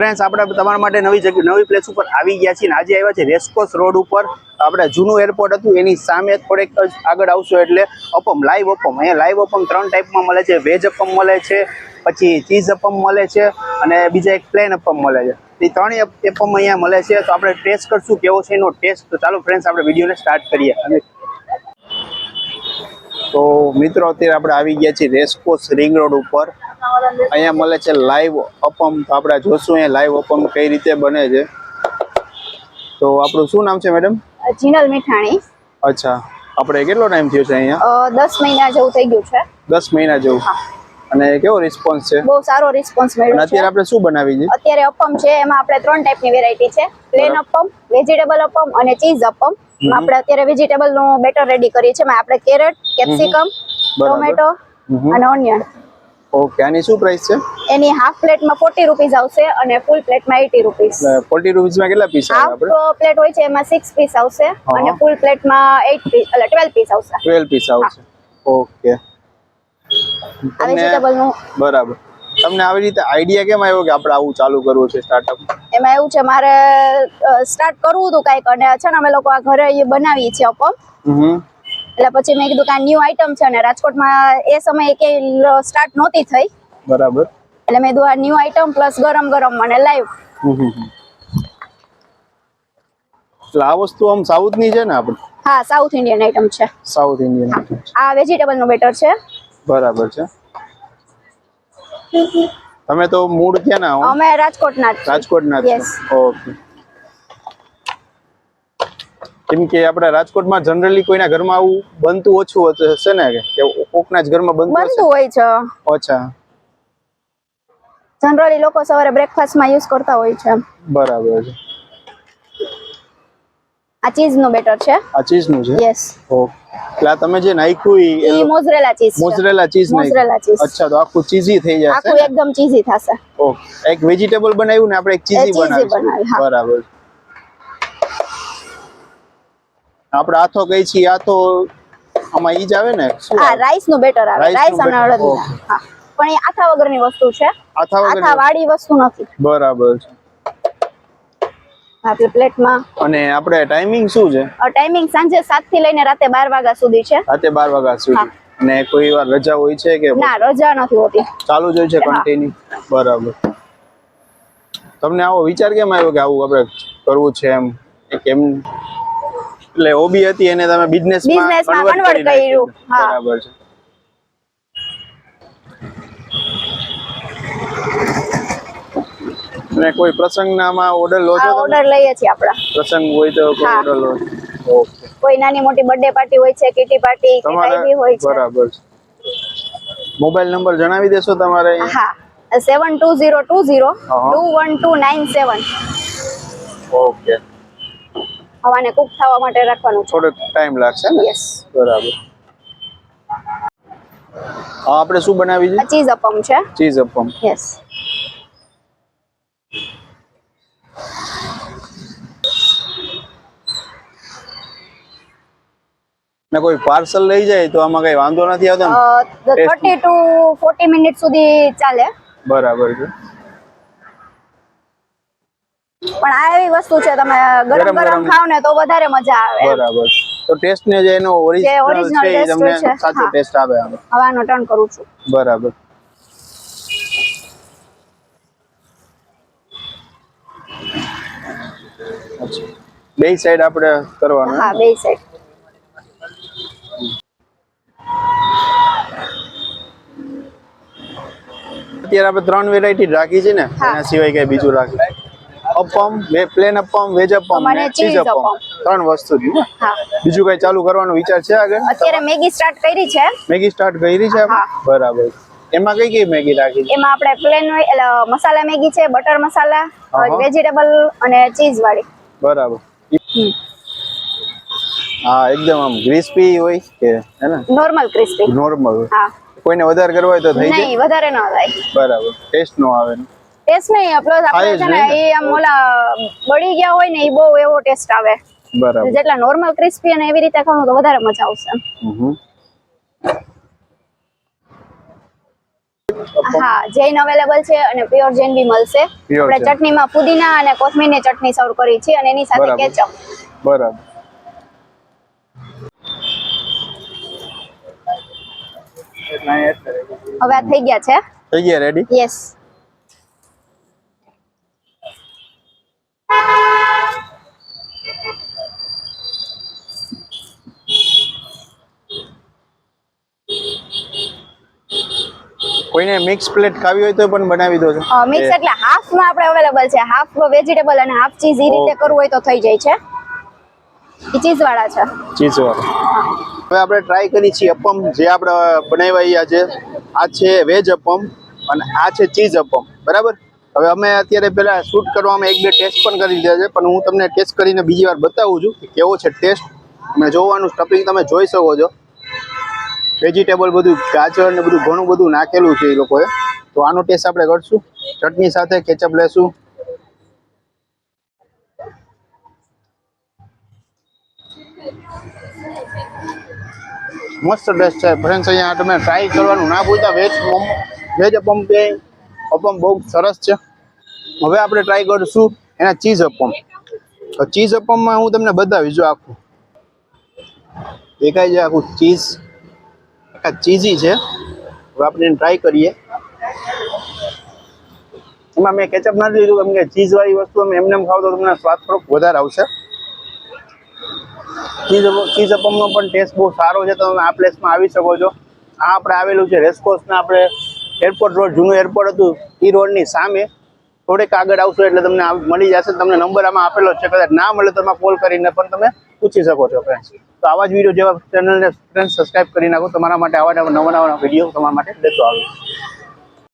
Friends આપણે તમારા માટે નવી પ્લેસ ઉપર આવી ગયા છીએ. આજે આવ્યા છે રેસકોર્સ રોડ ઉપર. આપણે જૂનું એરપોર્ટ હતું એની સામે થોડેક આગળ આવશો એટલે અપમ, લાઈવ અપમ. અહીંયા લાઈવ અપમ 3 ટાઈપમાં મળે છે. વેજ અપમ મળે છે, પછી ચીઝ અપમ મળે છે અને બીજા એક પ્લેન અપમ મળે છે. એ 3 અપમ અહીંયા મળે છે. તો આપણે ટેસ્ટ કરશું કેવો છે એનો ટેસ્ટ. તો ચાલો ફ્રેન્ડ્સ આપણે વિડીયોને સ્ટાર્ટ કરીએ. તો મિત્રો અત્યારે આપણે આવી ગયા છીએ રેસકોર્સ રિંગ રોડ ઉપર. અહીંયા મળે છે લાઈવ અપમ. તો આપણે જોશું અહીંયા લાઈવ અપમ કઈ રીતે બને છે. તો આપણું શું નામ છે મેડમ? જીનલ મીઠાણી. અચ્છા, આપણે કેટલો ટાઈમ થયો છે અહીંયા? 10 મહિના જેવું થઈ ગયું છે. 10 મહિના જેવું. અને કેવો રિસ્પોન્સ છે? બહુ સારો રિસ્પોન્સ મળ્યો છે. અત્યારે આપણે શું બનાવી છે? અત્યારે અપમ છે, એમાં આપણે 3 ટાઈપની વેરાયટી છે. પ્લેન અપમ, વેજીટેબલ અપમ અને ચીઝ અપમ. આપણે અત્યારે વેજીટેબલ નું બેટર રેડી કરીએ છીએ. આપણે કેરેટ, કેપ્સિકમ, ટોમેટો અને ઓનિયન. ઓકે, આની શું પ્રાઇસ છે? એની હાફ પ્લેટમાં 40 રૂપીસ આવશે અને ફૂલ પ્લેટમાં 80 રૂપીસ. 40 રૂપીસમાં કેટલા પીસ આવે? આપણે હાફ પ્લેટ હોય છે એમાં 6 પીસ આવશે અને ફૂલ પ્લેટમાં 8 પીસ એટલે 12 પીસ આવશે. 12 પીસ આવશે. ઓકે. આ વેજીટેબલ નું બરાબર. તમને આવી રીતે આઈડિયા કેમ આવ્યો કે આપણે આવું ચાલુ કરવું છે સ્ટાર્ટઅપ? એમાં એવું છે, મારે સ્ટાર્ટ કરવું હતું કાંઈક અને છે ને અમે લોકો આ ઘરે બનાવીએ છીએ અપમ. એટલે પછી મેં કીધું કે આ ન્યૂ આઈટમ છે અને રાજકોટમાં એ સમયે કે સ્ટાર્ટ નહોતી થઈ. બરાબર. એટલે મેં કીધું આ ન્યૂ આઈટમ પ્લસ ગરમ ગરમ અને લાઈવ. એટલે આ વસ્તુ આમ સાઉથ ની છે ને આપણે? હા, સાઉથ ઇન્ડિયન આઈટમ છે. South Indian. આ વેજીટેબલ નું બેટર છે. બરાબર છે. તમે તો મૂળ ક્યાં ના હો? અમે રાજકોટના જ. રાજકોટના જ. ઓકે. કેમ કે આપણે રાજકોટમાં જનરલી કોઈના ઘરમાં આવું બનતું ઓછું હશે ને, કે કોકના જ ઘરમાં બનતું હોય છે. અચ્છા. જનરલી લોકો સવારે બ્રેકફાસ્ટમાં યુઝ કરતા હોય છે. બરાબર છે. આ ચીઝ નું બેટર છે. આ ચીઝ નું છે? યસ. ઓકે. એટલે તમે જે નાખ્યું એ મોઝરેલા ચીઝ છે. મોઝરેલા ચીઝ મોઝરેલા ચીઝ. અચ્છા, તો આખું ચીઝી થઈ જશે. આખું એકદમ ચીઝી થશે. ઓકે. એક વેજીટેબલ બનાવ્યું ને આપણે એક ચીઝી બનાવી. બરાબર. આપણે આથો કઈ છીએ, આથો આમાં ઈ જ આવે ને? હા, રાઈસ નું બેટર આવે. રાઈસ અને અડદ. હા, પણ એ આથા વગરની વસ્તુ છે. આથા વાળી વસ્તુ નથી. બરાબર છે. આપણે પ્લેટમાં. અને આપણે ટાઈમિંગ શું છે? ટાઈમિંગ સાંજે 7 થી લઈને રાતે 12 વાગ્યા સુધી છે. રાતે 12 વાગ્યા સુધી. અને કોઈ વાર રજા હોય છે કે? ના, રજા નથી હોતી. ચાલુ જ હોય છે કન્ટિન્યુ. બરાબર. તમને આવો વિચાર કેમ આવ્યો કે આવું આપણે કરવું છે એમ? કેમ એટલે હોબી હતી એને તમે બિઝનેસમાં કન્વર્ટ કર્યું? બરાબર છે. અને કોઈ પ્રસંગનામાં ઓર્ડર લો છો? ઓર્ડર લઈએ છીએ આપણે. પ્રસંગ હોય તો કોઈ ઓર્ડર લો? ઓકે. કોઈ નાની મોટી બર્થડે પાર્ટી હોય છે, કિટી પાર્ટી કે કાઈ બી હોય છે. બરાબર છે. મોબાઈલ નંબર જણાવી દેશો તમારે? હા, 722020 21297. ઓકે. હવાને કુક થવા માટે રાખવાનું છે. થોડો ટાઈમ લાગશે ને? યસ. બરાબર. આપણે શું બનાવી છે? ચીઝ અપમ છે. ચીઝ અપમ. યસ. ને કોઈ પાર્સલ લઈ જાય તો આમાં કઈ વાંધો નથી આવતો ને? 30 to 40 મિનિટ સુધી ચાલે. બરાબર છે. પણ આ એવી વસ્તુ છે, તમે ગરમ ગરમ ખાવ ને તો વધારે મજા આવે. બરાબર. તો ટેસ્ટ ને જે એનો ઓરિજિનલ છે એ તમને સાચો ટેસ્ટ આવે આનો. હવાનો ટર્ન કરું છું. બરાબર. બે સાઈડ આપણે કરવાનું? હા, બે સાઈડ. અત્યારે આપણે 3 વેરાયટી રાખી છે ને, એના સિવાય કઈ બીજું રાખી? અપમ, પ્લેન અપમ, વેજ અપમ અને ચીઝ અપમ. 3 વસ્તુ છે. હા. બીજું કઈ ચાલુ કરવાનો વિચાર છે આગળ? અત્યારે મેગી સ્ટાર્ટ કરી છે. મેગી સ્ટાર્ટ કરી છે આપણે? બરાબર. એમાં કઈ મેગી રાખી છે? એમાં આપણે પ્લેન એટલે મસાલા મેગી છે, બટર મસાલા, વેજીટેબલ અને ચીઝ વાળી. બરાબર. હા, એકદમ આમ ક્રિસ્પી હોય કે હે ને? Normal crispy. નોર્મલ. હા. કોઈને વધારે કરવા હોય તો થઈ જાય? નહીં, વધારે ન થાય. બરાબર. ટેસ્ટ નો આવે ને? ટેસ્ટ નહીં, પ્લસ આપણે છે ને એ આમ ઓલા બળી ગયા હોય ને એ બહુ એવો ટેસ્ટ આવે. બરાબર. જેટલા નોર્મલ ક્રિસ્પી અને એવી રીતે ખાવ તો વધારે મજા આવશે. હા જૈન અવેલેબલ છે અને પ્યોર જૈન બી મળશે. Pure આપણે જૈન. ચટણીમાં પુદીના અને કોથમીરની ચટણી સર્વ કરી છે અને એની સાથે બરાબર. કેચઅપ. બરાબર. હવે આ થઈ ગયા છે. થઈ ગયા રેડી. યસ. કોઈને મિક્સ પ્લેટ ખાવી હોય તો પણ બનાવી દો છો. મિક્સ એટલે હાફમાં આપણે અવેલેબલ છે. હાફ વેજીટેબલ અને હાફ ચીઝ. એ રીતે Okay. કરવું હોય તો થઈ જાય છે. એ ચીઝ વાળા છે. ચીઝ વાળો. હવે આપણે ટ્રાય કરી છીએ અપમ જે આપણે બનાવ્યા છે. આ છે વેજ અપમ અને આ છે ચીઝ અપમ. બરાબર. હવે અમે અત્યારે પેલા શૂટ કરવામાં 1-2 ટેસ્ટ પણ કરી લીધા છે, પણ હું તમને ટેસ્ટ કરીને બીજી વાર બતાવું છું કે કેવો છે ટેસ્ટ. અને જોવાનું સ્ટફિંગ તમે જોઈ શકો છો. વેજીટેબલ બધું ગાજર ને બધું ઘણું બધું નાખેલું છે એ લોકોએ. તો આનો ટેસ્ટ આપણે કરશું ચટણી સાથે. કેચઅપ લેશું. મસ્ત ટેસ્ટ છે ફ્રેન્ડ્સ. અહીંયા તમે ટ્રાય કરવાનું ના ભૂલતા. વેજ અપમ કે અપમ બહુ સરસ છે. હવે આપણે ટ્રાય કરીશું એના ચીઝ અપમ. તો ચીઝ અપમમાં હું તમને બતાવીશ. જો આખું દેખાય છે આખું ચીઝ, આખા ચીઝી છે. હવે આપણે એને ટ્રાય કરીએ. એમાં મેં કેચઅપ નથી લીધું કેમ કે ચીઝ વાળી વસ્તુ અમે એમને ખાવ તો તમને સ્વાદ થોડોક વધારે આવશે. ચીઝ અપમનો પણ ટેસ્ટ બહુ સારો છે. તો તમે આ પ્લેસમાં આવી શકો છો. આ આપણે આવેલું છે રેસકોર્સના આપણે એરપોર્ટ રોડ, જૂનું એરપોર્ટ હતું એ રોડની સામે. થોડેક આગળ આવશો એટલે તમને મળી જશે. તમને નંબર આમાં આપેલો છે. કદાચ ના મળે તો કોલ કરીને પણ તમે પૂછી શકો છો ફ્રેન્ડ્સ. તો આવા જ વિડીયો જેવા ચેનલને ફ્રેન્ડ્સ સબસ્ક્રાઇબ કરી નાખો. તમારા માટે આવા નવા વિડીયો તમારા માટે લેતો આવું.